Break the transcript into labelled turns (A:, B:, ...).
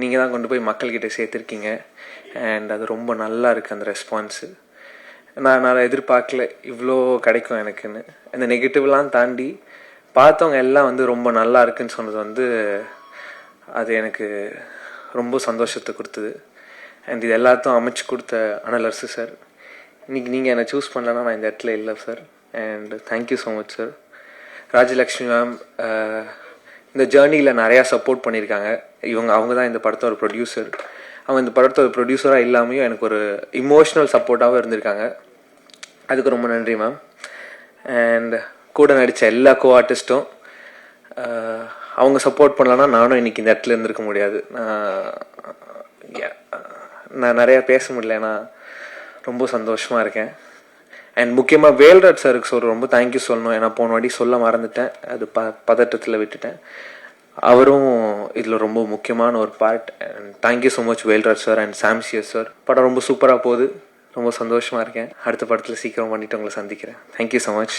A: நீங்கள் தான் கொண்டு போய் மக்கள்கிட்ட சேர்த்துருக்கீங்க. அண்ட் அது ரொம்ப நல்லா இருக்குது அந்த ரெஸ்பான்ஸு. நான் எதிர்பார்க்கல இவ்வளோ கிடைக்கும் எனக்குன்னு. அந்த நெகட்டிவ்லாம் தாண்டி பார்த்தவங்க எல்லாம் வந்து ரொம்ப நல்லா இருக்குன்னு சொன்னது அது எனக்கு ரொம்ப சந்தோஷத்தை கொடுத்தது. அண்ட் இது எல்லாத்தையும் அமைச்சு கொடுத்த அனலரசு சார், இன்றைக்கி நீங்கள் என்னை சூஸ் பண்ணலன்னா நான் இந்த இடத்துல இல்லை sir. And thank you so much sir. Rajalakshmi ma'am இந்த ஜேர்னியில் நிறையா சப்போர்ட் பண்ணியிருக்காங்க. அவங்க தான் இந்த படத்தோட ப்ரொடியூசர். அவங்க இந்த படத்தோட ப்ரொடியூசராக இல்லாமையும் எனக்கு ஒரு இமோஷ்னல் சப்போர்ட்டாகவும் இருந்திருக்காங்க. அதுக்கு ரொம்ப நன்றி மேம். அண்ட் கூட நடித்த எல்லா ஆர்டிஸ்ட்டும் அவங்க சப்போர்ட் பண்ணலன்னா நானும் இன்றைக்கி இந்த இடத்துல இருந்திருக்க முடியாது. நான் நிறையா பேச முடியல, நான் ரொம்ப சந்தோஷமாக இருக்கேன். அண்ட் முக்கியமாக வேல்ராஜ் சாருக்கு ரொம்ப தேங்க்யூ சொல்லணும். ஏன்னா போன வாட்டி சொல்ல மறந்துட்டேன், அது பதட்டத்தில் விட்டுட்டேன். அவரும் இதில் ரொம்ப முக்கியமான ஒரு part. And thank you so much Velraj sir and சாம்சியஸ் sir. படம் ரொம்ப சூப்பராக போகுது, ரொம்ப சந்தோஷமாக இருக்கேன். அடுத்த படத்தில் சீக்கிரம் பண்ணிவிட்டு உங்களை சந்திக்கிறேன். Thank you so much.